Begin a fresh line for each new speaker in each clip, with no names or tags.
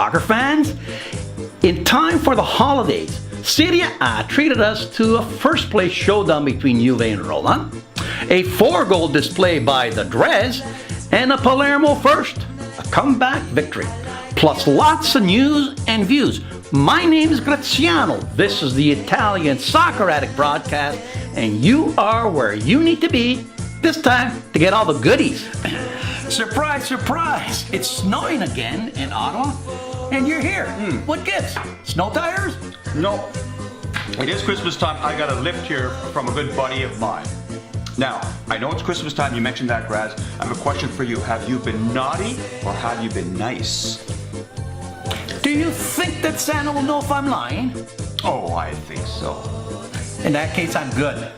soccer fans. In time for the holidays, Serie A treated us to a first-place showdown between Juve and Roma, a 4-goal display by the Drez, and a Palermo first, a comeback victory, plus lots of news and views. My name is Graziano. This is the Italian Soccer Addict broadcast, and you are where you need to be this time to get all the goodies. Surprise, surprise! It's snowing again in Ottawa, and you're here. What gives? Snow tires?
No. It is Christmas time. I got a lift here from a good buddy of mine. Now, I know it's Christmas time. You mentioned that, Graz. I have a question for you. Have you been naughty or have you been nice?
Do you think that Santa will know if I'm lying?
Oh, I think so.
In that case, I'm good.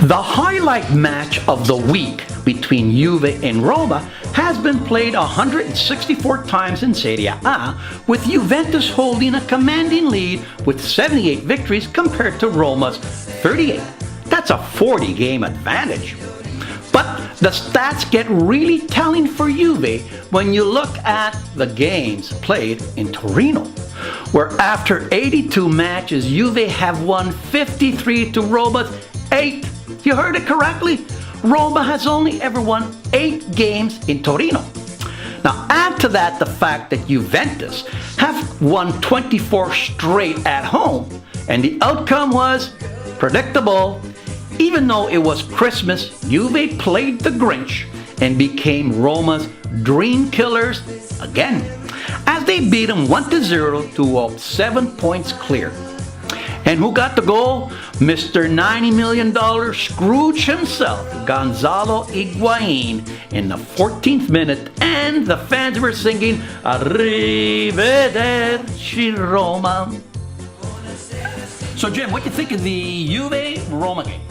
The highlight match of the week between Juve and Roma has been played 164 times in Serie A, with Juventus holding a commanding lead with 78 victories compared to Roma's 38. That's a 40-game advantage. But the stats get really telling for Juve when you look at the games played in Torino, where after 82 matches, Juve have won 53 to Roma's 8. You heard it correctly. Roma has only ever won 8 games in Torino. Now add to that the fact that Juventus have won 24 straight at home, and the outcome was predictable. Even though it was Christmas, Juve played the Grinch and became Roma's dream killers again, as they beat them 1-0 to 7 points clear. And who got the goal? Mr. $90 million Scrooge himself, Gonzalo Higuain, in the 14th minute, and the fans were singing Arrivederci Roma. So Jim, what do you think of the Juve-Roma game?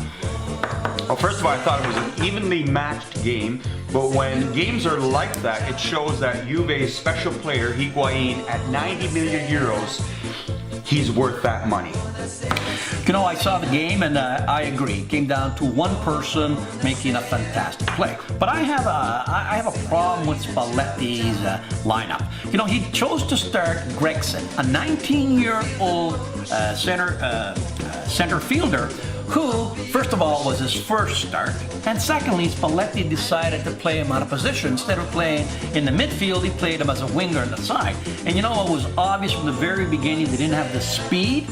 Well, first of all, I thought it was an evenly matched game, but when games are like that, it shows that Juve's special player, Higuain, at 90 million euros, he's worth that money.
You know, I saw the game and I agree. It came down to one person making a fantastic play. But I have a problem with Spalletti's lineup. You know, he chose to start Gregson, a 19-year-old center fielder who, first of all, was his first start, and secondly, Spalletti decided to play him out of position. Instead of playing in the midfield, he played him as a winger on the side. And you know, it was obvious from the very beginning they didn't have the speed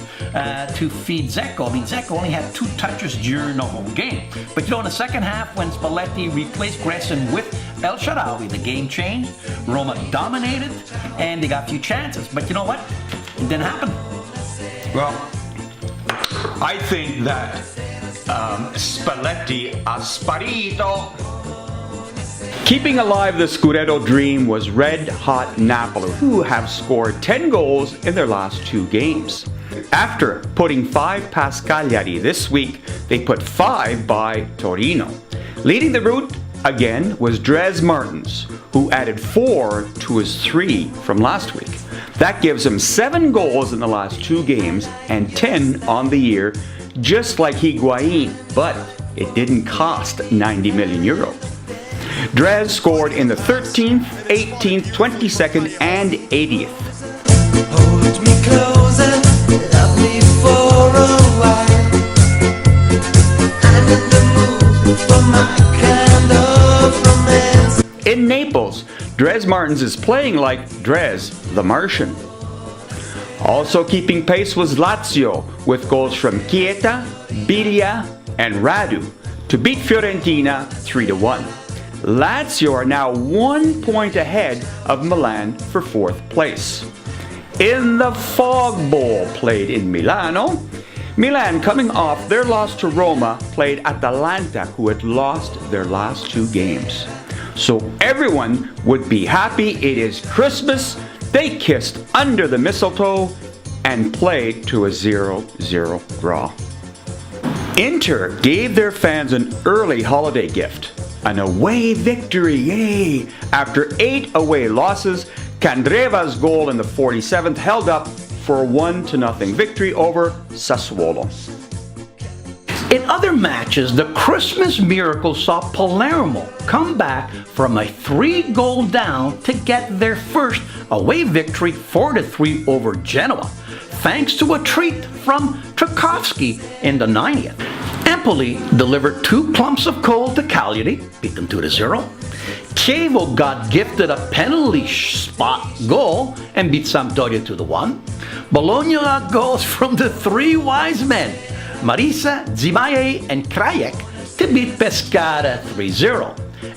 to feed Dzeko. I mean, Dzeko only had 2 touches during the whole game. But you know, in the second half, when Spalletti replaced Gresson with El Shaarawy, the game changed. Roma dominated, and they got a few chances. But you know what? It didn't happen.
Well, I think that Spalletti ha sparito.
Keeping alive the Scudetto dream was red-hot Napoli, who have scored 10 goals in their last 2 games. After putting 5 past Cagliari this week, they put 5 by Torino. Leading the route again was Dres Martins, who added 4 to his 3 from last week. That gives him 7 goals in the last 2 games and 10 on the year, just like Higuain, but it didn't cost 90 million euro. Dres scored in the 13th, 18th, 22nd, and 80th.
Hold me closer, love me for a while. I'm in the mood for my kind of romance.
In Naples, Dres Martins is playing like Dres the Martian. Also keeping pace was Lazio, with goals from Chiesa, Biglia, and Radu to beat Fiorentina 3-1. Lazio are now 1 point ahead of Milan for 4th place. In the Fog Bowl played in Milano, Milan, coming off their loss to Roma, played Atalanta, who had lost their last 2 games. So everyone would be happy. It is Christmas. They kissed under the mistletoe and played to a 0-0 draw. Inter gave their fans an early holiday gift, an away victory, yay! After 8 away losses, Candreva's goal in the 47th held up for a 1-0 victory over Sassuolo.
In other matches, the Christmas Miracle saw Palermo come back from a 3-goal down to get their first away victory 4-3 over Genoa, thanks to a treat from Tchaikovsky in the 90th. Empoli delivered 2 clumps of coal to Cagliari, beat them 2-0. Chievo got gifted a penalty spot goal and beat Sampdoria 2-1. Bologna got goals from the 3 wise men, Marisa, Zimaye, and Krajek, to beat Pescara 3-0.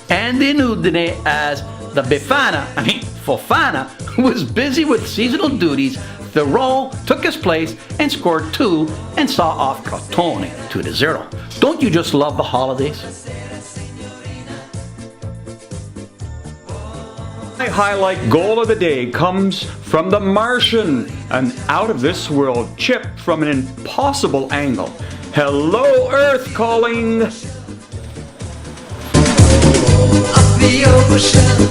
And in Udine, as the Fofana, who was busy with seasonal duties, Thoreau took his place and scored 2 and saw off Crotone 2-0. Don't you just love the holidays?
My highlight goal of the day comes from The Martian, an out-of-this-world chip from an impossible angle. Hello, Earth calling!
Of the ocean,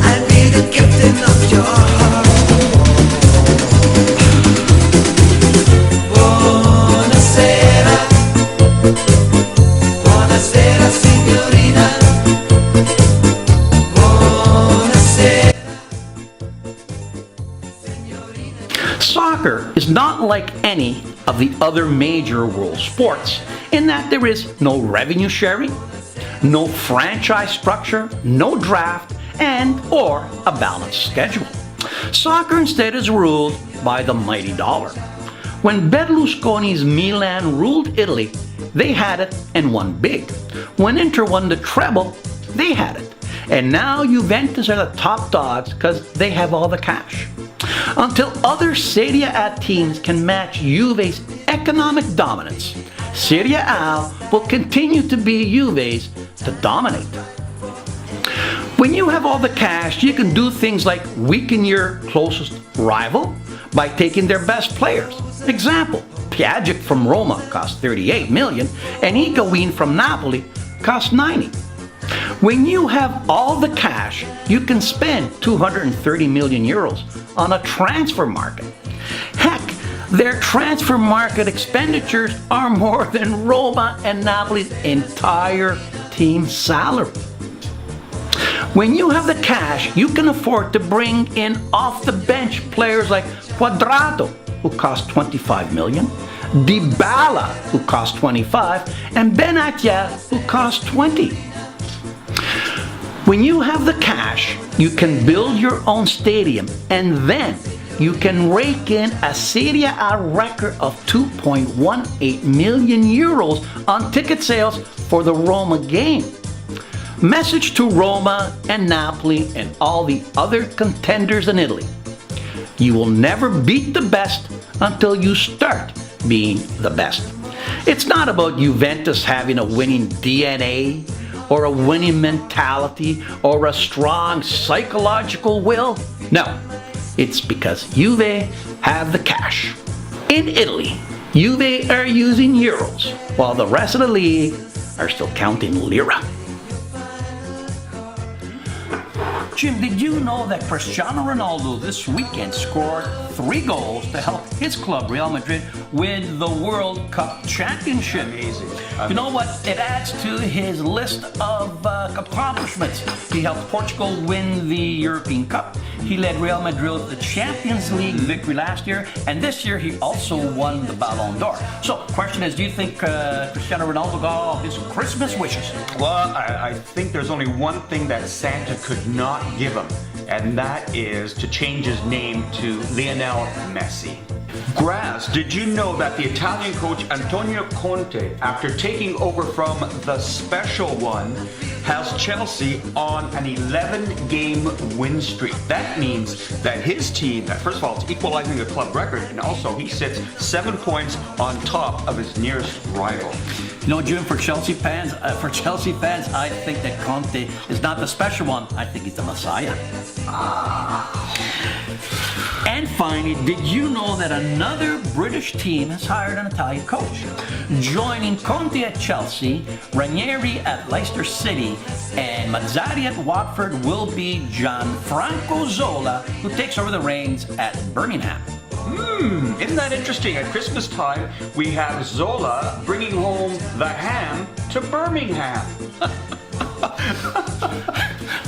I'll be the captain of your heart. Buonasera, buonasera signorina. Buonasera.
Soccer is not like any of the other major world sports in that there is no revenue sharing, no franchise structure, no draft, and or a balanced schedule. Soccer instead is ruled by the mighty dollar. When Berlusconi's Milan ruled Italy, they had it and won big. When Inter won the treble, they had it. And now Juventus are the top dogs because they have all the cash. Until other Serie A teams can match Juve's economic dominance, Serie A will continue to be Juve's to dominate. When you have all the cash, you can do things like weaken your closest rival by taking their best players. Example, Piagic from Roma cost 38 million and Higuain from Napoli cost 90. When you have all the cash, you can spend 230 million euros on a transfer market. Heck, their transfer market expenditures are more than Roma and Napoli's entire team salary. When you have the cash, you can afford to bring in off-the-bench players like Quadrado, who cost 25 million, Dybala, who cost 25, and Benatia, who cost 20. When you have the cash, you can build your own stadium, and then you can rake in a Serie A record of 2.18 million euros on ticket sales for the Roma game. Message to Roma and Napoli and all the other contenders in Italy: you will never beat the best until you start being the best. It's not about Juventus having a winning DNA or a winning mentality or a strong psychological will. No, it's because Juve have the cash. In Italy, Juve are using euros while the rest of the league are still counting lira. Jim, did you know that Cristiano Ronaldo this weekend scored 3 goals to help his club, Real Madrid, win the World Cup championship?
Amazing.
You know what? It adds to his list of accomplishments. He helped Portugal win the European Cup. He led Real Madrid to the Champions League victory last year, and this year he also won the Ballon d'Or. So, question is, do you think Cristiano Ronaldo got all his Christmas wishes?
Well, I think there's only one thing that Santa could not give him, and that is to change his name to Lionel Messi. Grass, did you know that the Italian coach Antonio Conte, after taking over from the Special One, has Chelsea on an 11-game win streak? That means that his team, that first of all, it's equalizing the club record, and also he sits 7 points on top of his nearest rival.
You know, Jim, for Chelsea fans, I think that Conte is not the Special One. I think he's the Messiah. And finally, did you know that another British team has hired an Italian coach? Joining Conte at Chelsea, Ranieri at Leicester City, and Mazzarri at Watford will be Gianfranco Zola, who takes over the reins at Birmingham.
Isn't that interesting? At Christmas time, we have Zola bringing home the ham to Birmingham.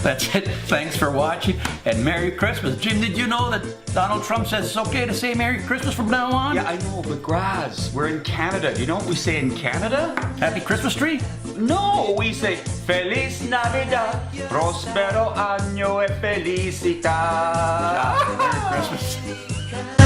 That's it. Thanks for watching and Merry Christmas. Jim, did you know that Donald Trump says it's okay to say Merry Christmas from now on?
Yeah, I know, but Graz, we're in Canada. Do you know what we say in Canada?
Happy Christmas tree?
No, we say Feliz Navidad, Prospero año e felicità.
Merry Christmas.